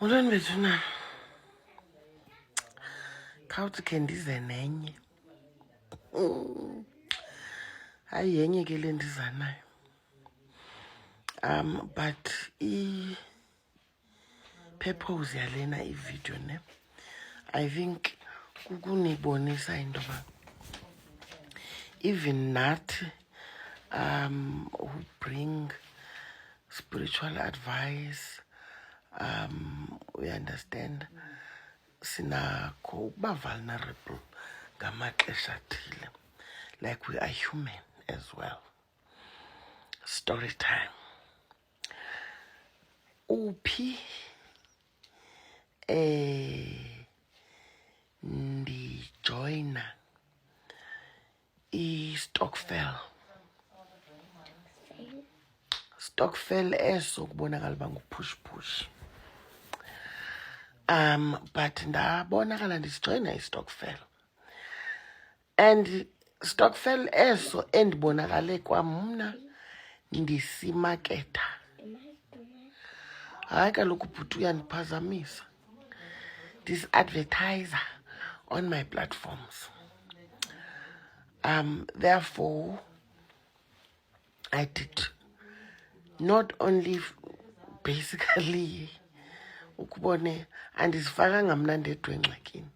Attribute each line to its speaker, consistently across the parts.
Speaker 1: Molweni bethu na. Khawuthi khe ndize nenye. Hayi yenye ke le ndiza nayo. But purpose yalena video ne. I think kukunibonisa into ba even nathi who bring spiritual advice, we understand sinakho ukuba vulnerable ngamaxesha athile, like we are human as well. Story time. Uphi ndijoyina i-stokvel. Stokvel eso kubonakala uba ngu-push. But ndabonakala ndisijoyina i-stokvel. And stokvel eso endibonakale kwamna ndisimaketha. Hayi kaloku bhuti uyandiphazamisa. This advertiser on my platforms. Therefore, I did not only basically ukubone andisifakanga mna ndedwa engxakini,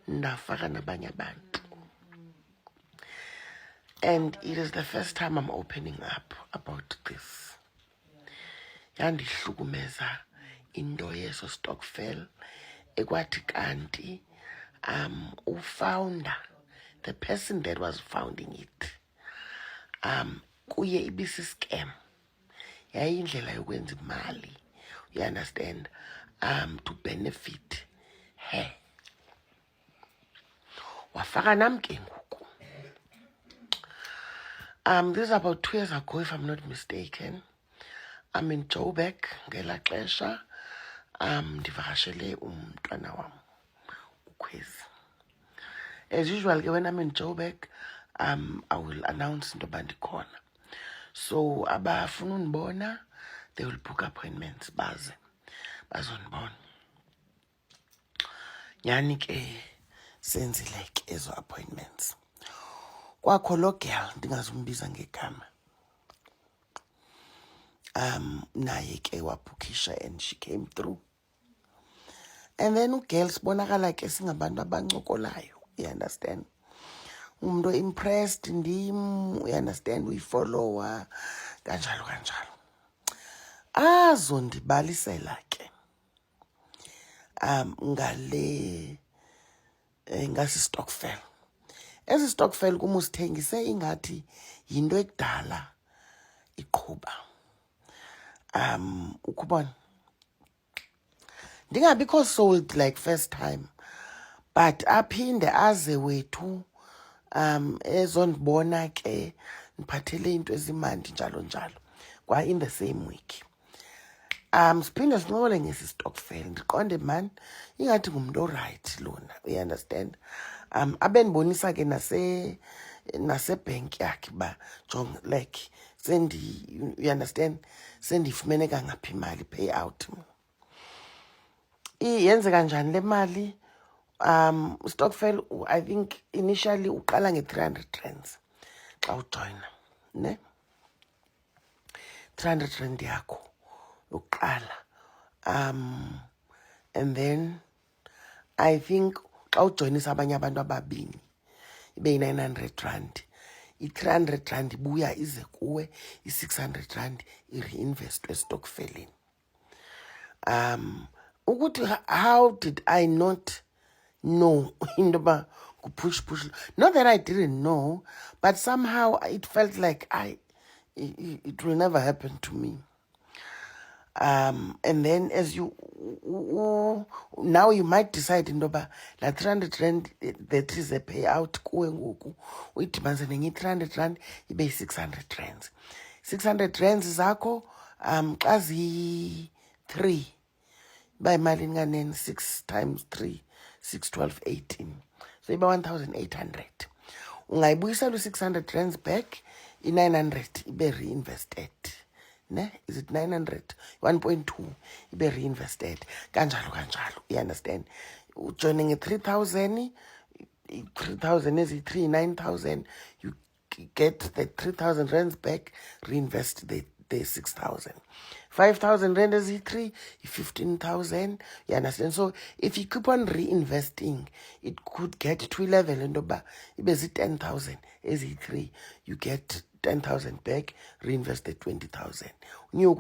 Speaker 1: ndafaka nabanye abantu. And it is the first time I'm opening up about this. Yandihlukumeza into yeso stokvel ekwathi kanti ufounder, the person that was founding it, kuye ibisi-scam. Yayindlela yokwenza imali, you understand, to benefit her. Wafaka nam ke ngoku. This is about 2 years ago, if I'm not mistaken. I'm in Joburg ngela xesha. Ndivakashele umntwana wam uKhwezi. As usual, when I'm in Joburg, I will announce into yoba ndikhona. So abafuna undibona, they will book appointments baze bazondibona. Nyani ke senzile ke ezo appointments. Kwakho lo girl ndingazumbiza ngegama. Naye ke wabhukisha and she came through. And then ugirl sibonakala ke singabantu abancokolayo, you understand. Umuntu impressed ndim, you understand, uyifollower kanjalo. Azondibalisela ke ngale ngasi stokvel. Esi stokvel kum usithengise ingathi yinto ekudala iqhuba. Ukubona ndingabikho sold like first time, but aphinde aze wethu ezondibona ke ndiphathele into ezimandi njalo kwa in the same week. Siphinde sincokole ngesi stokvel, ndiqonde man ingathi ngumuntu oright lona, you understand. Abendibonisa ke nasebhenki yakhe ba jong like you understand, sendifumene kangaphi imali payout. Yenze kanjani le mali? Stokvel, I think initially uqala nge-300 xa ujoyina, ne? 300 yakho yokuqala. And then I think xa ujoyinisa abanye abantu ababini ibe yi-900. I-300 ibuya ize kuwe, i-600 i-reinvestwe estokvelini. Ukuthi how did I not know into ba push? Not that I didn't know, but somehow it felt like it will never happen to me. And then as you now you might decide into ba la 300 that is a payout kuwe ngoku uyidibanise nenye 300 ibe 600. 600 zakho xa zi-3 by imali nganeni, 6 times 3, 6, 12, 18. So iba 1,800. Ungayibuyisela u-600 back, i-900 ibe reinvested ne? Is it 900? 1.2 ibe reinvested. Kanjalo. You understand? Joining a 3,000, 3,000 is 9,000. You get the 3,000 rands back, reinvest the 6,000. 5,000 rand is 15,000. You understand? So if you keep on reinvesting, it could get to 11 and over. If it's 10,000, is 3, you get 10,000 back, reinvest the 20,000. You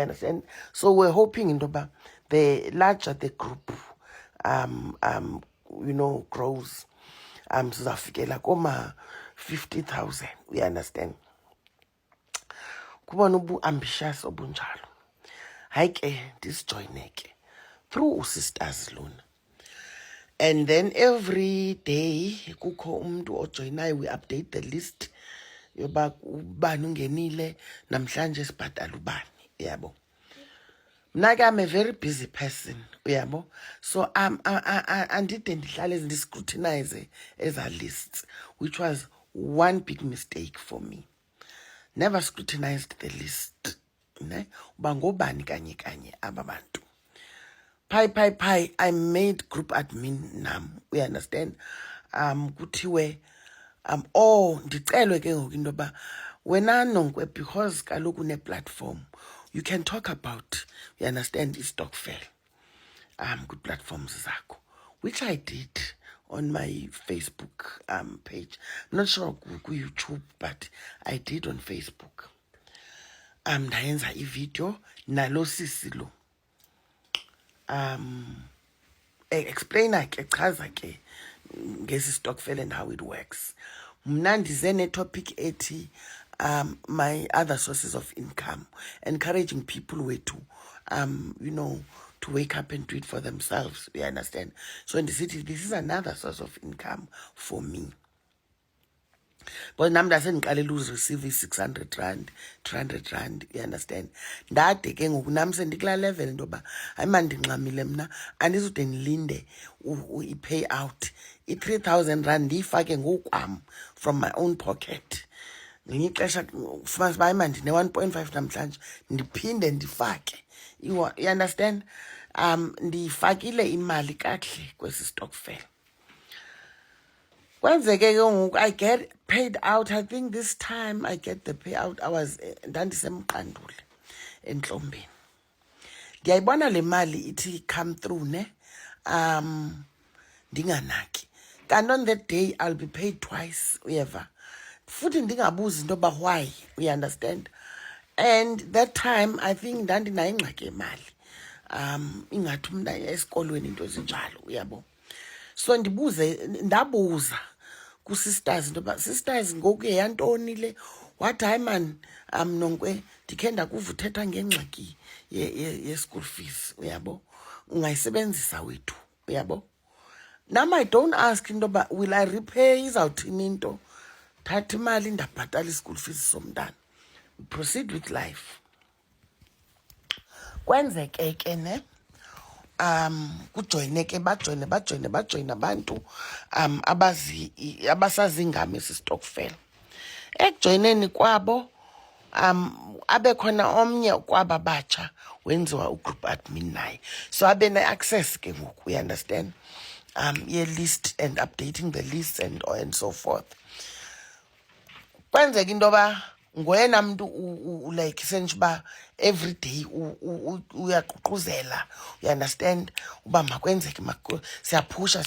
Speaker 1: understand? So we're hoping the larger the group grows, sizafikela koma 50,000. We understand? Kubona ubu-ambitious obunjalo. Hayi ke, disjoineke through sisters lona. And then every day kukho umuntu ojoinayo, we update the list yoba ubani ungenile namhlanje sibhatala ubani, uyabo. Mna I'm a very busy person, uyabo. So andide ndihlale ndiscrutinize eza lists, which was one big mistake for me. Never scrutinized the list, ne? Uba ngobani kanye aba bantu. Pi, I made group admin nam, we understand? Kuthiwe ndicelwe ke ngoku into yoba wena Nonkwe, because kaloku une-platform, you can talk about, you understand, i-stokvel good platforms zakho, which I did on my Facebook page. I'm not sure ku-YouTube, but I did on Facebook. Ndayenza i-video nalo sisi lo explainer ke, chaza ke ngesi stokvel and how it works. Mna ndize ne-topic ethi my other sources of income, encouraging people to to wake up and do it for themselves. You understand? So in the city, this is another source of income for me. But nam ndasendiqale lose receive 600 rand, 300 rand, you understand? Ndade ke ngoku nam sendikula level into yoba hayi mandinxamile mna andizude ndilinde i-pay out i-3,000 rand ndiyifake ngokwam from my own pocket. Ngelinye ixesha ufumanisa uba hayi mandine-1.5 namhlanje ndiphinde ndifake. You understand? Ndiyifakile imali kakuhle kwesi stokvel. Kwenzeke ke ngoku I get paid out. I think this time I get the payout. I was ndandisemqandule entlombeni. Ndiyayibona le mali ithi come through ne. Ndinganaki. Kanti on that day I'll be paid twice, uyeva. Futhi ndingabuzi into yoba why, we understand? And that time I think ndandinayo ingxaki yemali. Ingathi umntu esikolweni into ezinjalo, uyabo. So ndabuza ku-sisters into yoba sisters ngoku yeyantoni le, wathi hayi man Nonkwe ndikhe ndakuva uthetha ngengxaki ye-school fees, uyabo, ungayisebenzisa wethu, uyabo. Nam I don't ask into yoba will I repay, izawuthini into, thatha imali ndabhatala i-school fees somntana, proceed with life. Kwenzeke ke ne kujoyineke bajoyine abantu abasazingama esi stokvel. Ekujoyineni kwabo abe khona omnye kwaba batsha wenziwa ugroup admin naye, so abe ne-access ke ngoku, we understand, ye-list and updating the list and so forth. Kwenzeka into yoba ngoyena mntu like senje uba every day uyaququzela, you understand, uba makwenzeke siyaphusha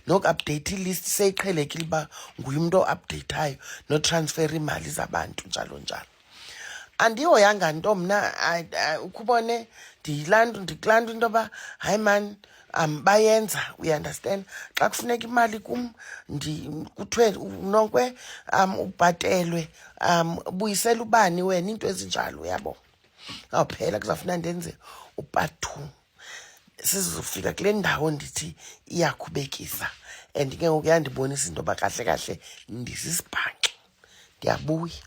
Speaker 1: noku-update ilist seyiqhelekile uba nguye umntu o-updateayo notransfera imali zabantu njalo. Andihoyanga nto mna, ukubone ndikulaa nto into yoba hayi man bayenza, we understand. Xa kufuneka imali kum kuthiwe Nonkwe ubhatelwe, buyisela ubani wena, into ezinjalo, uyabo. Awuphela kuzawufuna ndenze u-part 2. Sizofika kule ndawo ndithi iyakhubekisa and ke ngoku yandibonisa into yoba kahle ndisisibhanxe. Ndiyabuya.